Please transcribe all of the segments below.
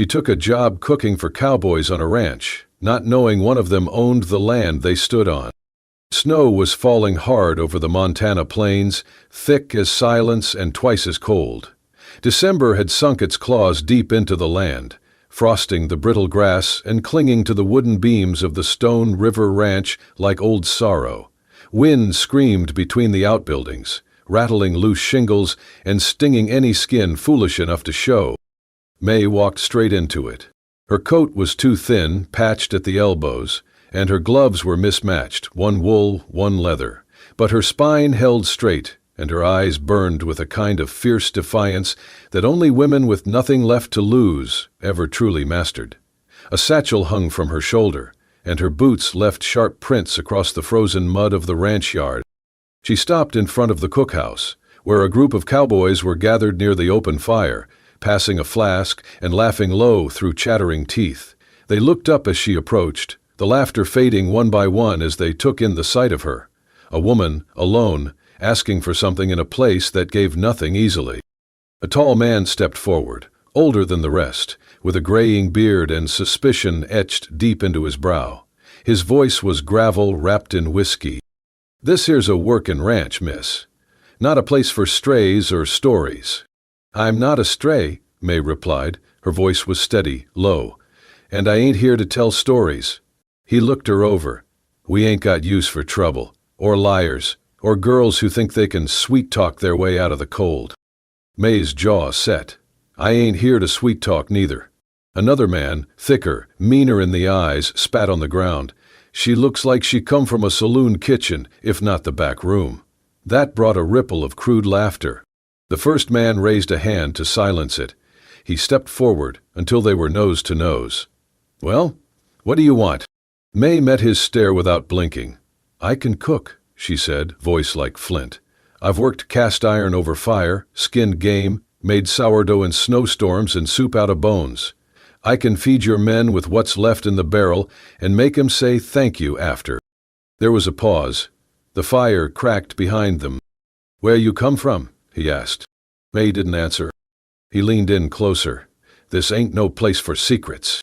She took a job cooking for cowboys on a ranch, not knowing one of them owned the land they stood on. Snow was falling hard over the Montana plains, thick as silence and twice as cold. December had sunk its claws deep into the land, frosting the brittle grass and clinging to the wooden beams of the Stone River Ranch like old sorrow. Wind screamed between the outbuildings, rattling loose shingles and stinging any skin foolish enough to show. May walked straight into it. Her coat was too thin, patched at the elbows, and her gloves were mismatched, one wool, one leather. But her spine held straight, and her eyes burned with a kind of fierce defiance that only women with nothing left to lose ever truly mastered. A satchel hung from her shoulder, and her boots left sharp prints across the frozen mud of the ranch yard. She stopped in front of the cookhouse, where a group of cowboys were gathered near the open fire, passing a flask and laughing low through chattering teeth. They looked up as she approached, the laughter fading one by one as they took in the sight of her. A woman, alone, asking for something in a place that gave nothing easily. A tall man stepped forward, older than the rest, with a graying beard and suspicion etched deep into his brow. His voice was gravel wrapped in whiskey. "This here's a workin' ranch, miss. Not a place for strays or stories." "I'm not a stray," May replied. Her voice was steady, low. "And I ain't here to tell stories." He looked her over. "We ain't got use for trouble, or liars, or girls who think they can sweet-talk their way out of the cold." May's jaw set. "I ain't here to sweet-talk neither." Another man, thicker, meaner in the eyes, spat on the ground. "She looks like she come from a saloon kitchen, if not the back room." That brought a ripple of crude laughter. The first man raised a hand to silence it. He stepped forward until they were nose to nose. "Well, what do you want?" May met his stare without blinking. "I can cook," she said, voice like flint. "I've worked cast iron over fire, skinned game, made sourdough in snowstorms and soup out of bones. I can feed your men with what's left in the barrel and make 'em say thank you after." There was a pause. The fire cracked behind them. "Where you come from?" he asked. May didn't answer. He leaned in closer. "This ain't no place for secrets."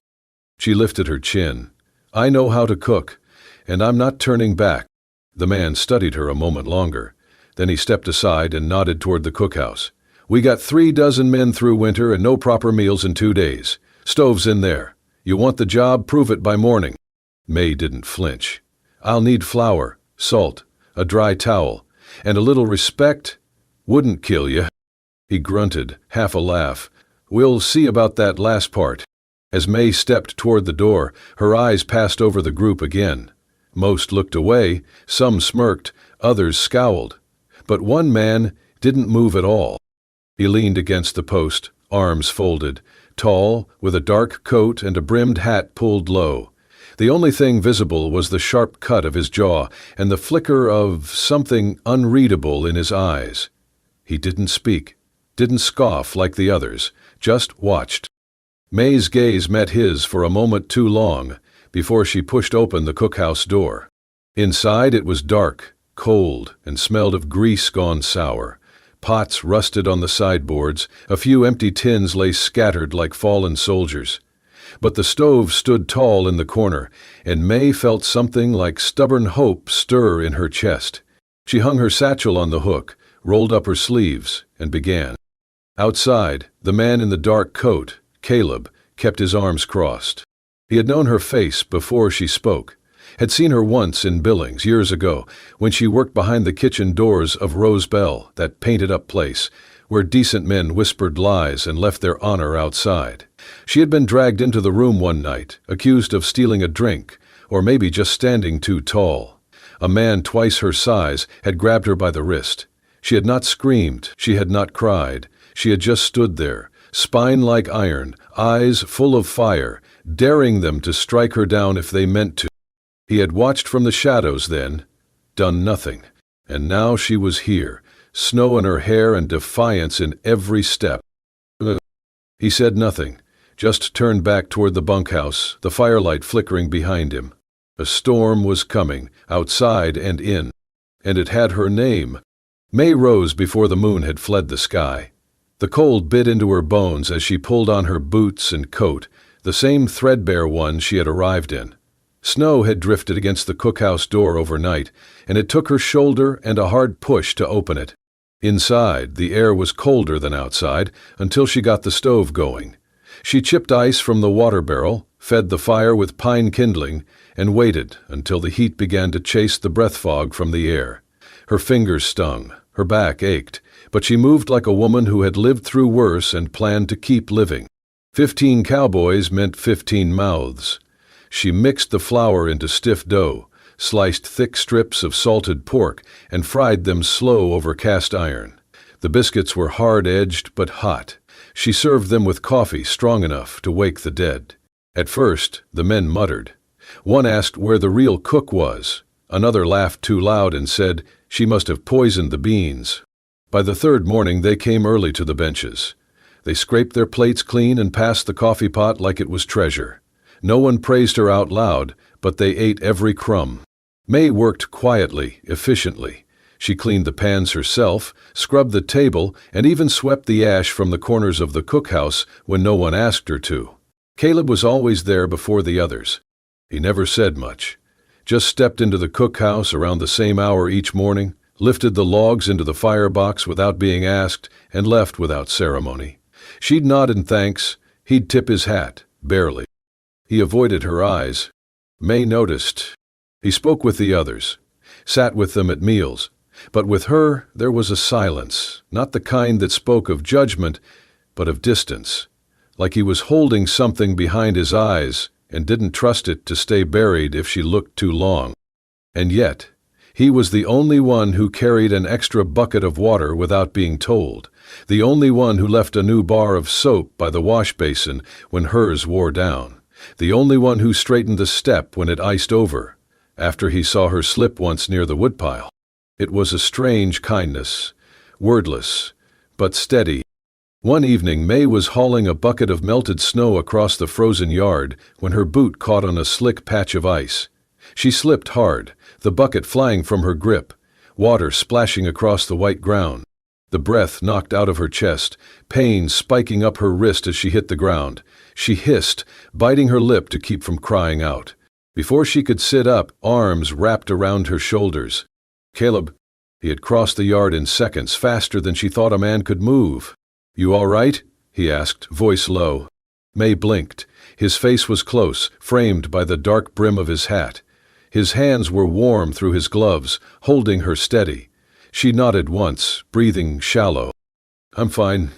She lifted her chin. "I know how to cook, and I'm not turning back." The man studied her a moment longer. Then he stepped aside and nodded toward the cookhouse. "We got 3 dozen men through winter and no proper meals in 2 days. Stove's in there. You want the job, prove it by morning." May didn't flinch. "I'll need flour, salt, a dry towel, and a little respect. Wouldn't kill you." He grunted, half a laugh. "We'll see about that last part." As May stepped toward the door, her eyes passed over the group again. Most looked away, some smirked, others scowled. But one man didn't move at all. He leaned against the post, arms folded, tall, with a dark coat and a brimmed hat pulled low. The only thing visible was the sharp cut of his jaw and the flicker of something unreadable in his eyes. He didn't speak, didn't scoff like the others, just watched. May's gaze met his for a moment too long before she pushed open the cookhouse door. Inside it was dark, cold, and smelled of grease gone sour. Pots rusted on the sideboards, a few empty tins lay scattered like fallen soldiers. But the stove stood tall in the corner, and May felt something like stubborn hope stir in her chest. She hung her satchel on the hook, rolled up her sleeves, and began. Outside, the man in the dark coat, Caleb, kept his arms crossed. He had known her face before she spoke, had seen her once in Billings years ago when she worked behind the kitchen doors of Rose Bell, that painted-up place, where decent men whispered lies and left their honor outside. She had been dragged into the room one night, accused of stealing a drink, or maybe just standing too tall. A man twice her size had grabbed her by the wrist. She had not screamed, she had not cried, she had just stood there, spine like iron, eyes full of fire, daring them to strike her down if they meant to. He had watched from the shadows then, done nothing, and now she was here, snow in her hair and defiance in every step. He said nothing, just turned back toward the bunkhouse, the firelight flickering behind him. A storm was coming, outside and in, and it had her name. May rose before the moon had fled the sky. The cold bit into her bones as she pulled on her boots and coat, the same threadbare ones she had arrived in. Snow had drifted against the cookhouse door overnight, and it took her shoulder and a hard push to open it. Inside, the air was colder than outside until she got the stove going. She chipped ice from the water barrel, fed the fire with pine kindling, and waited until the heat began to chase the breath fog from the air. Her fingers stung, her back ached, but she moved like a woman who had lived through worse and planned to keep living. 15 cowboys meant 15 mouths. She mixed the flour into stiff dough, sliced thick strips of salted pork, and fried them slow over cast iron. The biscuits were hard-edged but hot. She served them with coffee strong enough to wake the dead. At first, the men muttered. One asked where the real cook was. Another laughed too loud and said she must have poisoned the beans. By the third morning, they came early to the benches. They scraped their plates clean and passed the coffee pot like it was treasure. No one praised her out loud, but they ate every crumb. May worked quietly, efficiently. She cleaned the pans herself, scrubbed the table, and even swept the ash from the corners of the cookhouse when no one asked her to. Caleb was always there before the others. He never said much. Just stepped into the cookhouse around the same hour each morning, lifted the logs into the firebox without being asked, and left without ceremony. She'd nod in thanks. He'd tip his hat, barely. He avoided her eyes. May noticed. He spoke with the others, sat with them at meals, but with her there was a silence, not the kind that spoke of judgment, but of distance, like he was holding something behind his eyes and didn't trust it to stay buried if she looked too long. And yet, he was the only one who carried an extra bucket of water without being told, the only one who left a new bar of soap by the wash basin when hers wore down, the only one who straightened the step when it iced over, after he saw her slip once near the woodpile. It was a strange kindness, wordless, but steady. One evening, May was hauling a bucket of melted snow across the frozen yard when her boot caught on a slick patch of ice. She slipped hard, the bucket flying from her grip, water splashing across the white ground. The breath knocked out of her chest, pain spiking up her wrist as she hit the ground. She hissed, biting her lip to keep from crying out. Before she could sit up, arms wrapped around her shoulders. Caleb. He had crossed the yard in seconds, faster than she thought a man could move. "You all right?" he asked, voice low. May blinked. His face was close, framed by the dark brim of his hat. His hands were warm through his gloves, holding her steady. She nodded once, breathing shallow. "I'm fine."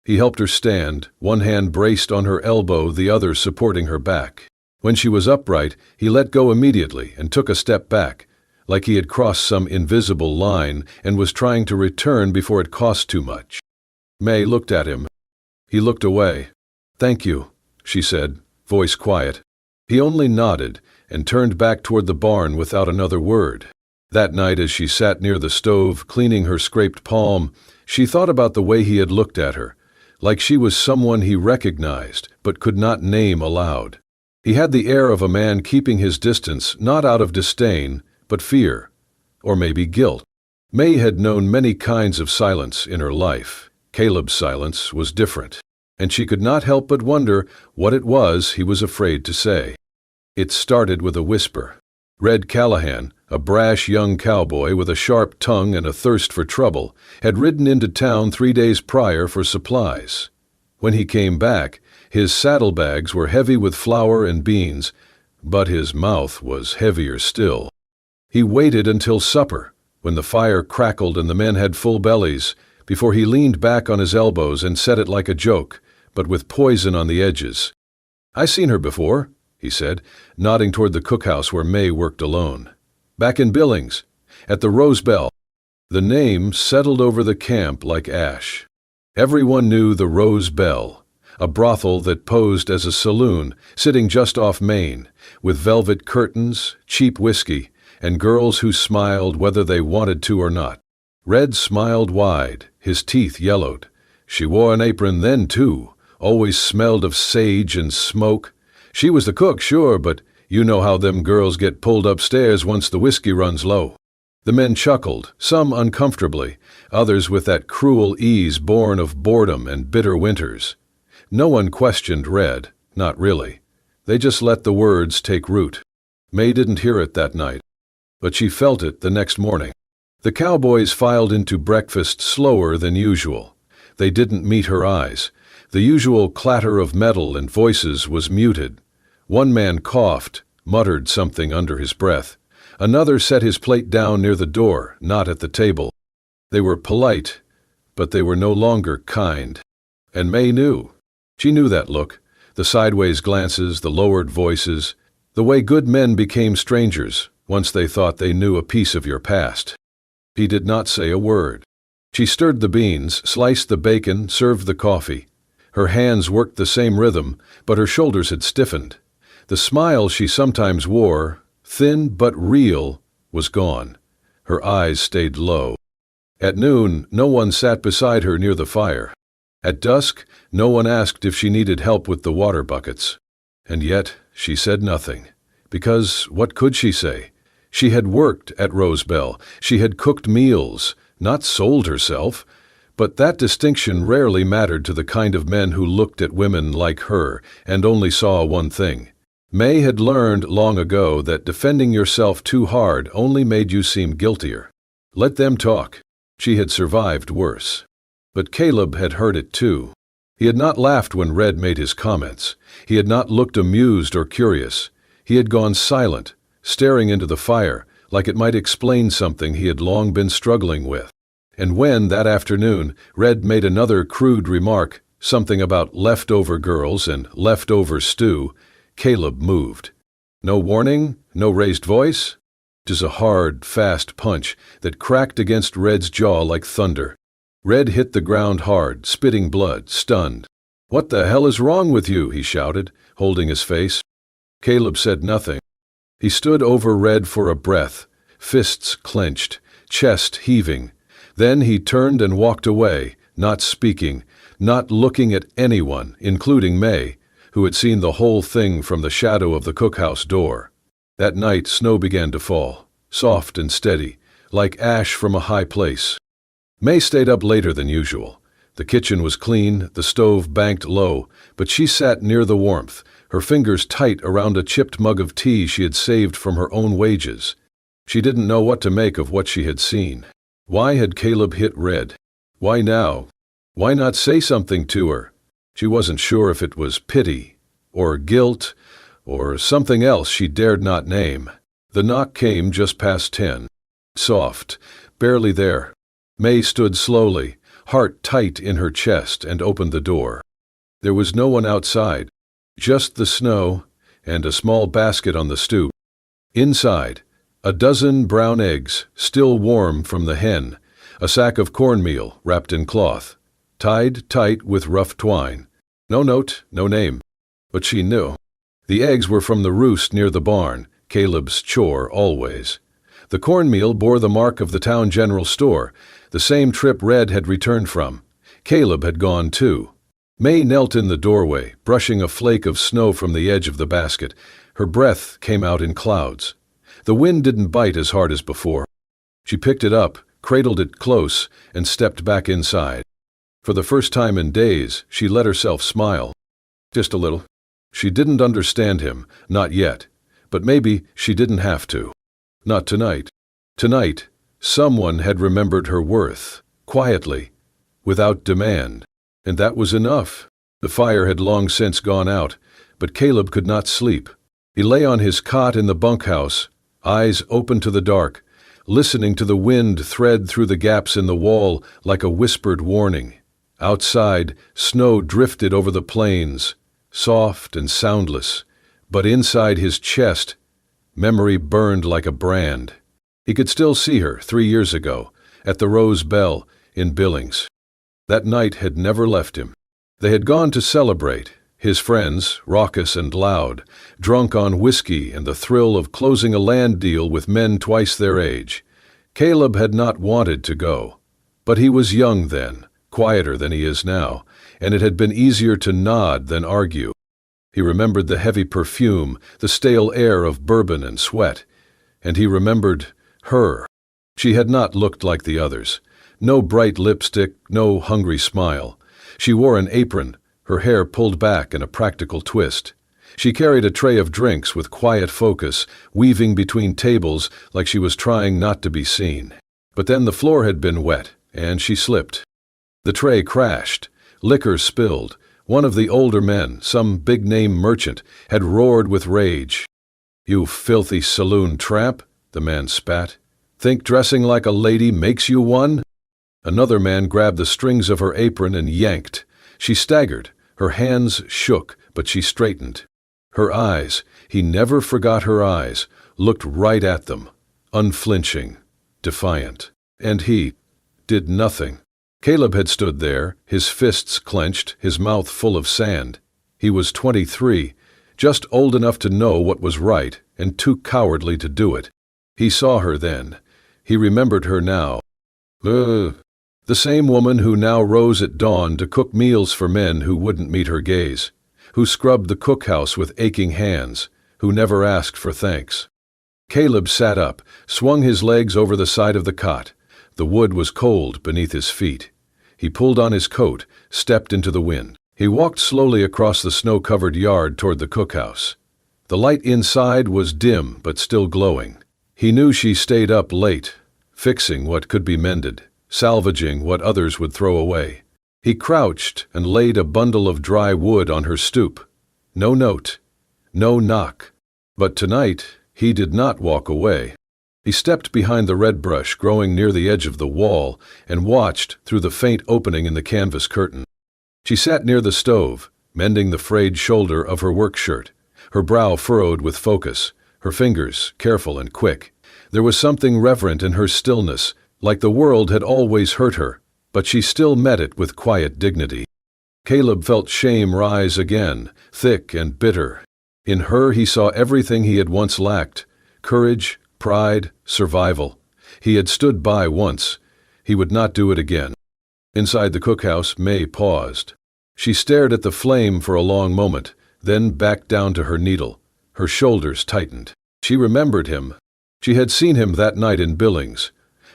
He helped her stand, one hand braced on her elbow, the other supporting her back. When she was upright, he let go immediately and took a step back, like he had crossed some invisible line and was trying to return before it cost too much. May looked at him. He looked away. "Thank you," she said, voice quiet. He only nodded and turned back toward the barn without another word. That night, as she sat near the stove, cleaning her scraped palm, she thought about the way he had looked at her, like she was someone he recognized but could not name aloud. He had the air of a man keeping his distance, not out of disdain, but fear, or maybe guilt. May had known many kinds of silence in her life. Caleb's silence was different, and she could not help but wonder what it was he was afraid to say. It started with a whisper. Red Callahan, a brash young cowboy with a sharp tongue and a thirst for trouble, had ridden into town 3 days prior for supplies. When he came back, his saddlebags were heavy with flour and beans, but his mouth was heavier still. He waited until supper, when the fire crackled and the men had full bellies, before he leaned back on his elbows and said it like a joke, but with poison on the edges. "I seen her before," he said, nodding toward the cookhouse where May worked alone. "Back in Billings, at the Rose Bell." The name settled over the camp like ash. Everyone knew the Rose Bell, a brothel that posed as a saloon sitting just off Main, with velvet curtains, cheap whiskey, and girls who smiled whether they wanted to or not. Red smiled wide, his teeth yellowed. She wore an apron then, too, always smelled of sage and smoke. She was the cook, sure, but you know how them girls get pulled upstairs once the whiskey runs low. The men chuckled, some uncomfortably, others with that cruel ease born of boredom and bitter winters. No one questioned Red, not really. They just let the words take root. May didn't hear it that night, but she felt it the next morning. The Cowboys filed into breakfast slower than usual. They didn't meet her eyes. The usual clatter of metal and voices was muted. One man coughed, muttered something under his breath. Another set his plate down near the door, not at the table. They were polite, but they were no longer kind. And May knew. She knew that look, the sideways glances, the lowered voices, the way good men became strangers once they thought they knew a piece of your past. He did not say a word. She stirred the beans, sliced the bacon, served the coffee. Her hands worked the same rhythm, but her shoulders had stiffened. The smile she sometimes wore, thin but real, was gone. Her eyes stayed low. At noon, no one sat beside her near the fire. At dusk, no one asked if she needed help with the water buckets. And yet, she said nothing. Because what could she say? She had worked at Rosebell. She had cooked meals, not sold herself. But that distinction rarely mattered to the kind of men who looked at women like her and only saw one thing. May had learned long ago that defending yourself too hard only made you seem guiltier. Let them talk. She had survived worse. But Caleb had heard it too. He had not laughed when Red made his comments. He had not looked amused or curious. He had gone silent, staring into the fire, like it might explain something he had long been struggling with. And when, that afternoon, Red made another crude remark, something about leftover girls and leftover stew, Caleb moved. No warning, no raised voice. Just a hard, fast punch that cracked against Red's jaw like thunder. Red hit the ground hard, spitting blood, stunned. "What the hell is wrong with you?" he shouted, holding his face. Caleb said nothing. He stood over Red for a breath, fists clenched, chest heaving. Then he turned and walked away, not speaking, not looking at anyone, including May, who had seen the whole thing from the shadow of the cookhouse door. That night snow began to fall, soft and steady, like ash from a high place. May stayed up later than usual. The kitchen was clean, the stove banked low, but she sat near the warmth, her fingers tight around a chipped mug of tea she had saved from her own wages. She didn't know what to make of what she had seen. Why had Caleb hit Red? Why now? Why not say something to her? She wasn't sure if it was pity, or guilt, or something else she dared not name. The knock came just past 10. Soft, barely there. May stood slowly, heart tight in her chest, and opened the door. There was no one outside, just the snow and a small basket on the stoop. Inside, a dozen brown eggs, still warm from the hen, a sack of cornmeal wrapped in cloth, tied tight with rough twine. No note, no name. But she knew. The eggs were from the roost near the barn, Caleb's chore always. The cornmeal bore the mark of the town general store, the same trip Red had returned from. Caleb had gone too. May knelt in the doorway, brushing a flake of snow from the edge of the basket. Her breath came out in clouds. The wind didn't bite as hard as before. She picked it up, cradled it close, and stepped back inside. For the first time in days, she let herself smile. Just a little. She didn't understand him, not yet. But maybe she didn't have to. Not tonight. Tonight, someone had remembered her worth, quietly, without demand. And that was enough. The fire had long since gone out, but Caleb could not sleep. He lay on his cot in the bunkhouse, eyes open to the dark, listening to the wind thread through the gaps in the wall like a whispered warning. Outside, snow drifted over the plains, soft and soundless, but inside his chest, memory burned like a brand. He could still see her 3 years ago, at the Rose Bell in Billings. That night had never left him. They had gone to celebrate, his friends, raucous and loud, drunk on whiskey and the thrill of closing a land deal with men twice their age. Caleb had not wanted to go, but he was young then, quieter than he is now, and it had been easier to nod than argue. He remembered the heavy perfume, the stale air of bourbon and sweat, and he remembered her. She had not looked like the others. No bright lipstick, no hungry smile. She wore an apron, her hair pulled back in a practical twist. She carried a tray of drinks with quiet focus, weaving between tables like she was trying not to be seen. But then the floor had been wet, and she slipped. The tray crashed. Liquor spilled. One of the older men, some big-name merchant, had roared with rage. "You filthy saloon tramp," the man spat. "Think dressing like a lady makes you one?" Another man grabbed the strings of her apron and yanked. She staggered. Her hands shook, but she straightened. Her eyes, he never forgot her eyes, looked right at them, unflinching, defiant. And he did nothing. Caleb had stood there, his fists clenched, his mouth full of sand. He was 23, just old enough to know what was right and too cowardly to do it. He saw her then. He remembered her now. The same woman who now rose at dawn to cook meals for men who wouldn't meet her gaze, who scrubbed the cookhouse with aching hands, who never asked for thanks. Caleb sat up, swung his legs over the side of the cot. The wood was cold beneath his feet. He pulled on his coat, stepped into the wind. He walked slowly across the snow-covered yard toward the cookhouse. The light inside was dim but still glowing. He knew she stayed up late, fixing what could be mended, salvaging what others would throw away. He crouched and laid a bundle of dry wood on her stoop. No note, no knock. But tonight, he did not walk away. He stepped behind the red brush growing near the edge of the wall and watched through the faint opening in the canvas curtain. She sat near the stove, mending the frayed shoulder of her work shirt, her brow furrowed with focus, her fingers careful and quick. There was something reverent in her stillness, like the world had always hurt her, but she still met it with quiet dignity. Caleb felt shame rise again, thick and bitter. In her he saw everything he had once lacked: courage, pride, survival. He had stood by once. He would not do it again. Inside the cookhouse, May paused. She stared at the flame for a long moment, then backed down to her needle. Her shoulders tightened. She remembered him. She had seen him that night in Billings,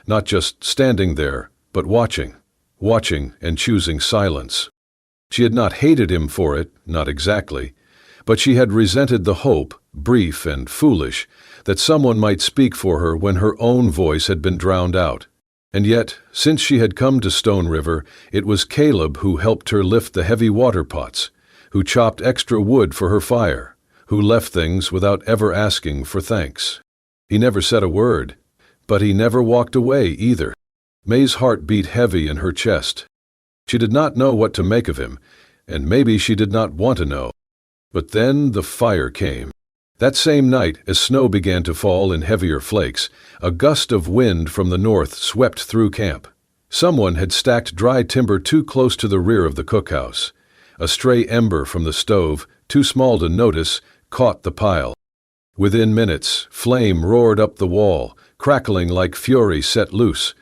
not just standing there, but watching and choosing silence. She had not hated him for it, not exactly, but she had resented the hope, brief and foolish, that someone might speak for her when her own voice had been drowned out. And yet, since she had come to Stone River, it was Caleb who helped her lift the heavy water pots, who chopped extra wood for her fire, who left things without ever asking for thanks. He never said a word, but he never walked away either. May's heart beat heavy in her chest. She did not know what to make of him, and maybe she did not want to know. But then the fire came. That same night, as snow began to fall in heavier flakes, a gust of wind from the north swept through camp. Someone had stacked dry timber too close to the rear of the cookhouse. A stray ember from the stove, too small to notice, caught the pile. Within minutes, flame roared up the wall, crackling like fury set loose.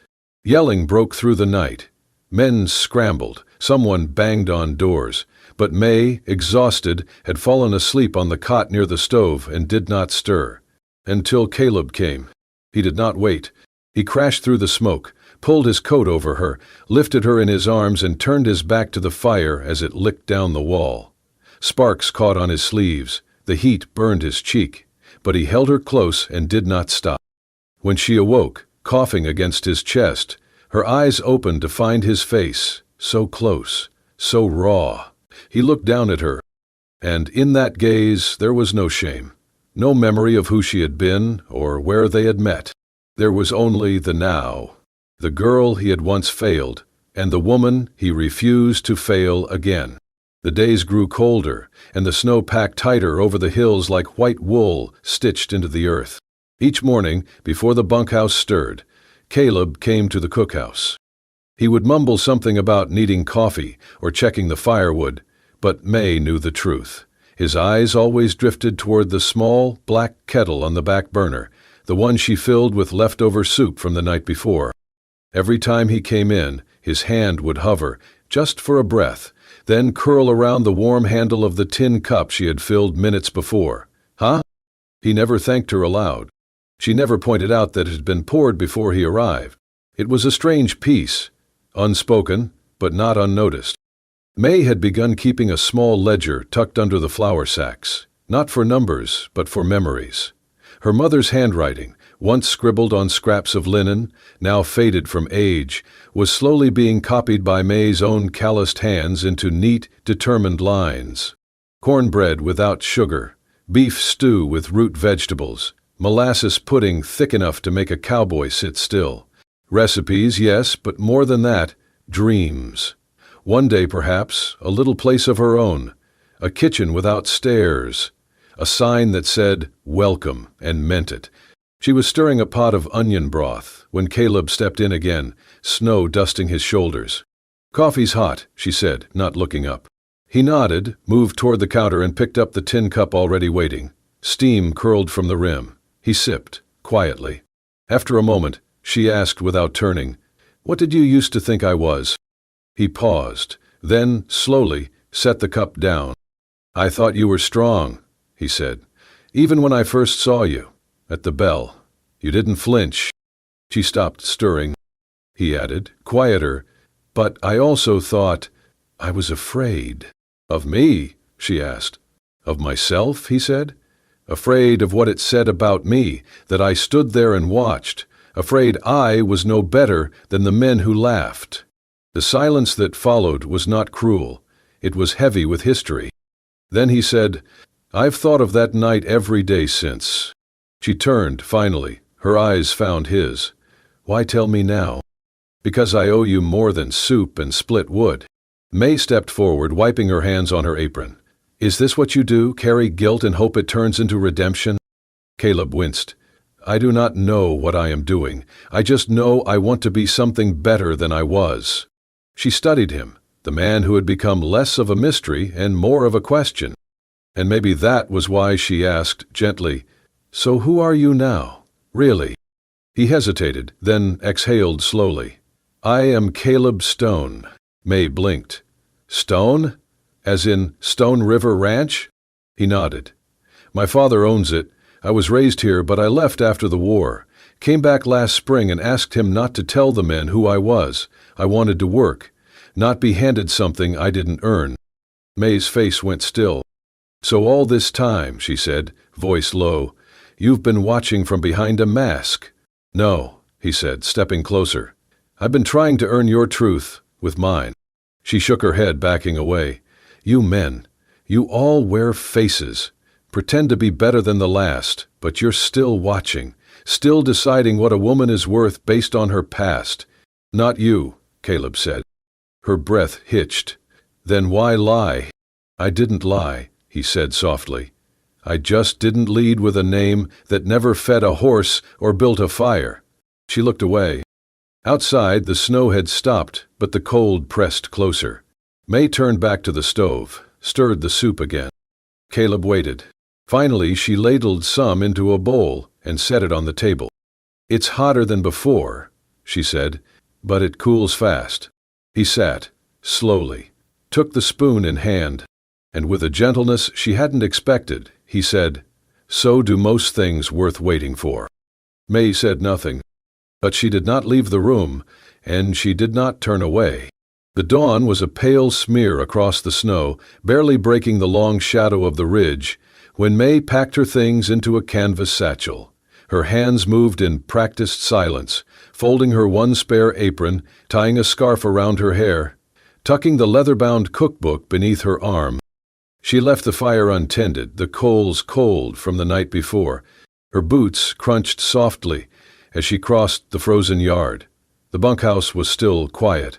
Yelling broke through the night. Men scrambled. Someone banged on doors. But May, exhausted, had fallen asleep on the cot near the stove and did not stir. Until Caleb came. He did not wait. He crashed through the smoke, pulled his coat over her, lifted her in his arms and turned his back to the fire as it licked down the wall. Sparks caught on his sleeves. The heat burned his cheek. But he held her close and did not stop. When she awoke, coughing against his chest, her eyes opened to find his face, so close, so raw. He looked down at her, and in that gaze there was no shame, no memory of who she had been or where they had met. There was only the now, the girl he had once failed, and the woman he refused to fail again. The days grew colder, and the snow packed tighter over the hills like white wool stitched into the earth. Each morning, before the bunkhouse stirred, Caleb came to the cookhouse. He would mumble something about needing coffee or checking the firewood, but May knew the truth. His eyes always drifted toward the small, black kettle on the back burner, the one she filled with leftover soup from the night before. Every time he came in, his hand would hover, just for a breath, then curl around the warm handle of the tin cup she had filled minutes before. Huh? He never thanked her aloud. She never pointed out that it had been poured before he arrived. It was a strange piece, unspoken, but not unnoticed. May had begun keeping a small ledger tucked under the flour sacks, not for numbers, but for memories. Her mother's handwriting, once scribbled on scraps of linen, now faded from age, was slowly being copied by May's own calloused hands into neat, determined lines. Cornbread without sugar, beef stew with root vegetables, molasses pudding thick enough to make a cowboy sit still. Recipes, yes, but more than that, dreams. One day, perhaps, a little place of her own, a kitchen without stairs, a sign that said, "Welcome," and meant it. She was stirring a pot of onion broth when Caleb stepped in again, snow dusting his shoulders. "Coffee's hot," she said, not looking up. He nodded, moved toward the counter and picked up the tin cup already waiting. Steam curled from the rim. He sipped, quietly. After a moment, she asked without turning, "What did you used to think I was?" He paused, then, slowly, set the cup down. "I thought you were strong," he said. "Even when I first saw you, at the bell. You didn't flinch." She stopped stirring. He added, quieter, "But I also thought I was afraid." "Of me?" she asked. "Of myself?" he said. "Afraid of what it said about me, that I stood there and watched, afraid I was no better than the men who laughed." The silence that followed was not cruel. It was heavy with history. Then he said, "I've thought of that night every day since." She turned, finally. Her eyes found his. "Why tell me now?" "Because I owe you more than soup and split wood." May stepped forward, wiping her hands on her apron. "Is this what you do, carry guilt and hope it turns into redemption?" Caleb winced. "I do not know what I am doing. I just know I want to be something better than I was." She studied him, the man who had become less of a mystery and more of a question. And maybe that was why she asked, gently, "So who are you now, really?" He hesitated, then exhaled slowly. "I am Caleb Stone." May blinked. "Stone? As in Stone River Ranch?" He nodded. "My father owns it. I was raised here, but I left after the war. Came back last spring and asked him not to tell the men who I was. I wanted to work, not be handed something I didn't earn." May's face went still. "So all this time," she said, voice low, "you've been watching from behind a mask." "No," he said, stepping closer. "I've been trying to earn your truth with mine." She shook her head, backing away. "You men, you all wear faces, pretend to be better than the last, but you're still watching, still deciding what a woman is worth based on her past." "Not you," Caleb said. Her breath hitched. "Then why lie?" "I didn't lie," he said softly. "I just didn't lead with a name that never fed a horse or built a fire." She looked away. Outside, the snow had stopped, but the cold pressed closer. May turned back to the stove, stirred the soup again. Caleb waited. Finally, she ladled some into a bowl and set it on the table. "It's hotter than before," she said, "but it cools fast." He sat, slowly, took the spoon in hand, and with a gentleness she hadn't expected, he said, "So do most things worth waiting for." May said nothing, but she did not leave the room, and she did not turn away. The dawn was a pale smear across the snow, barely breaking the long shadow of the ridge, when May packed her things into a canvas satchel. Her hands moved in practiced silence, folding her one spare apron, tying a scarf around her hair, tucking the leather-bound cookbook beneath her arm. She left the fire untended, the coals cold from the night before. Her boots crunched softly as she crossed the frozen yard. The bunkhouse was still quiet.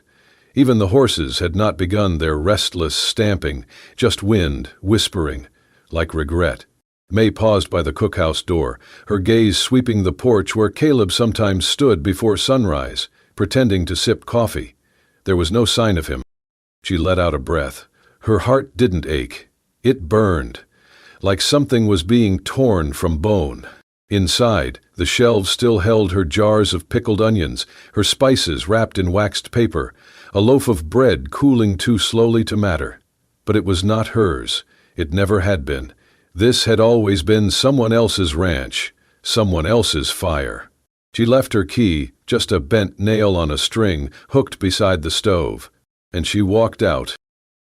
Even the horses had not begun their restless stamping, just wind whispering, like regret. May paused by the cookhouse door, her gaze sweeping the porch where Caleb sometimes stood before sunrise, pretending to sip coffee. There was no sign of him. She let out a breath. Her heart didn't ache. It burned, like something was being torn from bone. Inside, the shelves still held her jars of pickled onions, her spices wrapped in waxed paper, a loaf of bread cooling too slowly to matter. But it was not hers. It never had been. This had always been someone else's ranch, someone else's fire. She left her key, just a bent nail on a string, hooked beside the stove, and she walked out.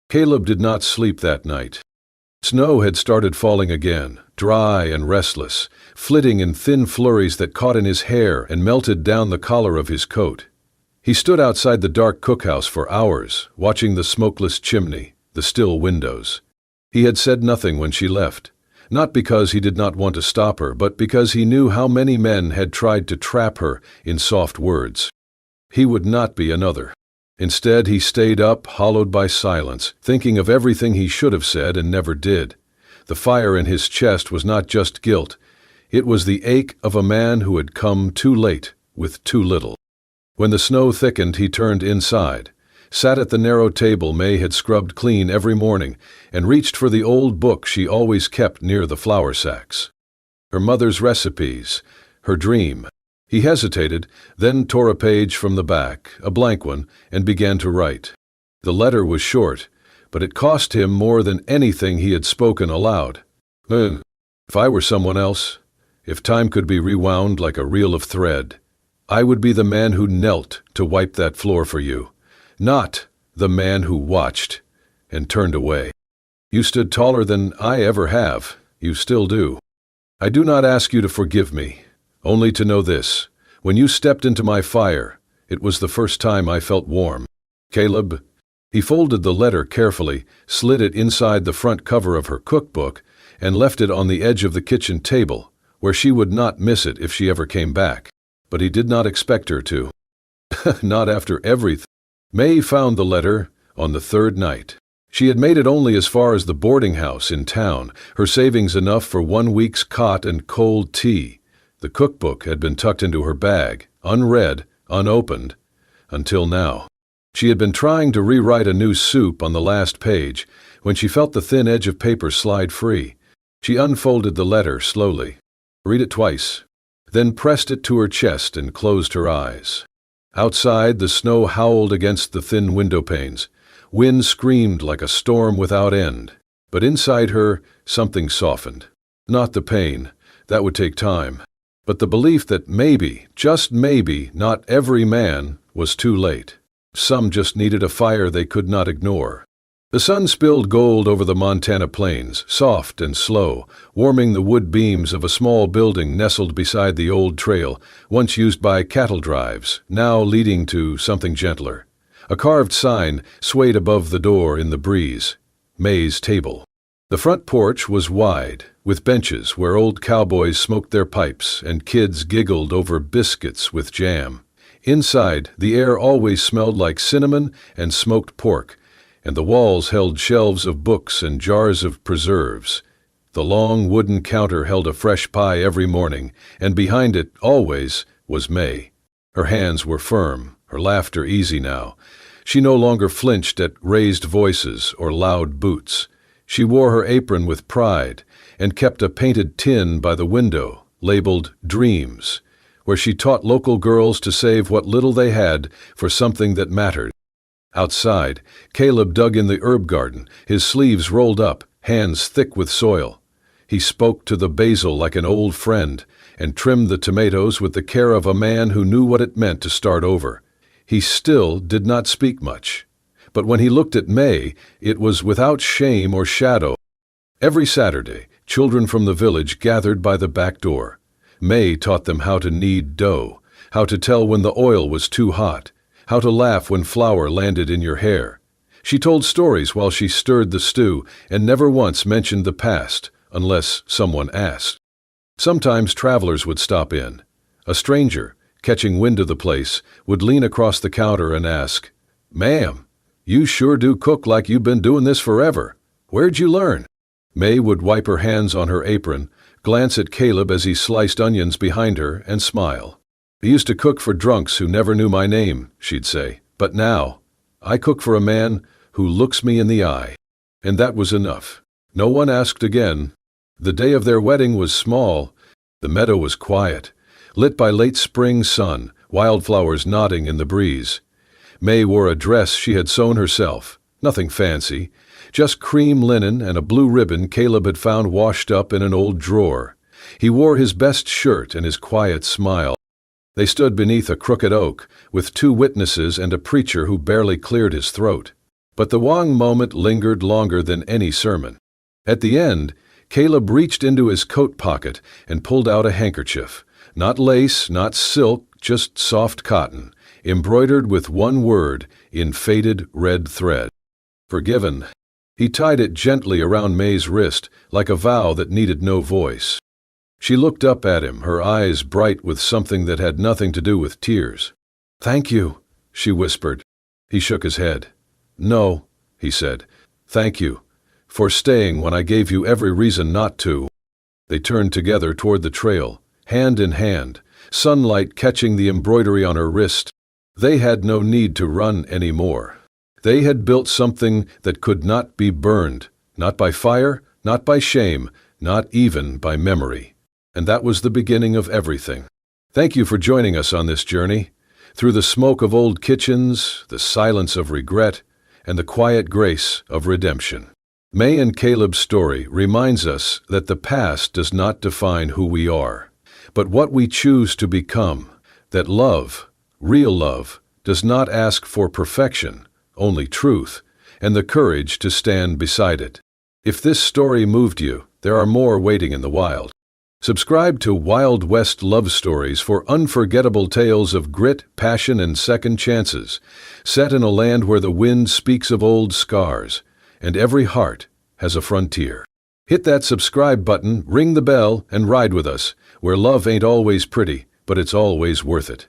Caleb did not sleep that night. Snow had started falling again, dry and restless, flitting in thin flurries that caught in his hair and melted down the collar of his coat. He stood outside the dark cookhouse for hours, watching the smokeless chimney, the still windows. He had said nothing when she left, not because he did not want to stop her, but because he knew how many men had tried to trap her in soft words. He would not be another. Instead, he stayed up, hollowed by silence, thinking of everything he should have said and never did. The fire in his chest was not just guilt. It was the ache of a man who had come too late, with too little. When the snow thickened, he turned inside, sat at the narrow table May had scrubbed clean every morning, and reached for the old book she always kept near the flour sacks. Her mother's recipes, her dream. He hesitated, then tore a page from the back, a blank one, and began to write. The letter was short, but it cost him more than anything he had spoken aloud. If I were someone else, if time could be rewound like a reel of thread, I would be the man who knelt to wipe that floor for you, not the man who watched and turned away. You stood taller than I ever have. You still do. I do not ask you to forgive me, only to know this. When you stepped into my fire, it was the first time I felt warm. Caleb. He folded the letter carefully, slid it inside the front cover of her cookbook, and left it on the edge of the kitchen table, where she would not miss it if she ever came back. But he did not expect her to. Not after everything. May found the letter on the third night. She had made it only as far as the boarding house in town, her savings enough for 1 week's cot and cold tea. The cookbook had been tucked into her bag, unread, unopened, until now. She had been trying to rewrite a new soup on the last page when she felt the thin edge of paper slide free. She unfolded the letter slowly, read it twice, then pressed it to her chest and closed her eyes. Outside, the snow howled against the thin window panes. Wind screamed like a storm without end. But inside her, something softened. Not the pain, that would take time, but the belief that maybe, just maybe, not every man was too late. Some just needed a fire they could not ignore. The sun spilled gold over the Montana plains, soft and slow, warming the wood beams of a small building nestled beside the old trail, once used by cattle drives, now leading to something gentler. A carved sign swayed above the door in the breeze. May's table. The front porch was wide, with benches where old cowboys smoked their pipes and kids giggled over biscuits with jam. Inside, the air always smelled like cinnamon and smoked pork, and the walls held shelves of books and jars of preserves. The long wooden counter held a fresh pie every morning, and behind it, always, was May. Her hands were firm, her laughter easy now. She no longer flinched at raised voices or loud boots. She wore her apron with pride and kept a painted tin by the window, labeled Dreams, where she taught local girls to save what little they had for something that mattered. Outside, Caleb dug in the herb garden, his sleeves rolled up, hands thick with soil. He spoke to the basil like an old friend and trimmed the tomatoes with the care of a man who knew what it meant to start over. He still did not speak much, but when he looked at May, it was without shame or shadow. Every Saturday, children from the village gathered by the back door. May taught them how to knead dough, how to tell when the oil was too hot, how to laugh when flour landed in your hair. She told stories while she stirred the stew and never once mentioned the past, unless someone asked. Sometimes travelers would stop in. A stranger, catching wind of the place, would lean across the counter and ask, "Ma'am, you sure do cook like you've been doing this forever. Where'd you learn?" May would wipe her hands on her apron, glance at Caleb as he sliced onions behind her, and smile. "I used to cook for drunks who never knew my name," she'd say, "but now, I cook for a man who looks me in the eye." And that was enough. No one asked again. The day of their wedding was small. The meadow was quiet, lit by late spring sun, wildflowers nodding in the breeze. May wore a dress she had sewn herself, nothing fancy, just cream linen and a blue ribbon Caleb had found washed up in an old drawer. He wore his best shirt and his quiet smile. They stood beneath a crooked oak, with 2 witnesses and a preacher who barely cleared his throat. But the Wong moment lingered longer than any sermon. At the end, Caleb reached into his coat pocket and pulled out a handkerchief. Not lace, not silk, just soft cotton, embroidered with one word in faded red thread. Forgiven. He tied it gently around May's wrist, like a vow that needed no voice. She looked up at him, her eyes bright with something that had nothing to do with tears. "Thank you," she whispered. He shook his head. "No," he said. "Thank you for staying when I gave you every reason not to." They turned together toward the trail, hand in hand, sunlight catching the embroidery on her wrist. They had no need to run anymore. They had built something that could not be burned, not by fire, not by shame, not even by memory. And that was the beginning of everything. Thank you for joining us on this journey, through the smoke of old kitchens, the silence of regret, and the quiet grace of redemption. May and Caleb's story reminds us that the past does not define who we are, but what we choose to become, that love, real love, does not ask for perfection, only truth, and the courage to stand beside it. If this story moved you, there are more waiting in the wild. Subscribe to Wild West Love Stories for unforgettable tales of grit, passion, and second chances, set in a land where the wind speaks of old scars, and every heart has a frontier. Hit that subscribe button, ring the bell, and ride with us, where love ain't always pretty, but it's always worth it.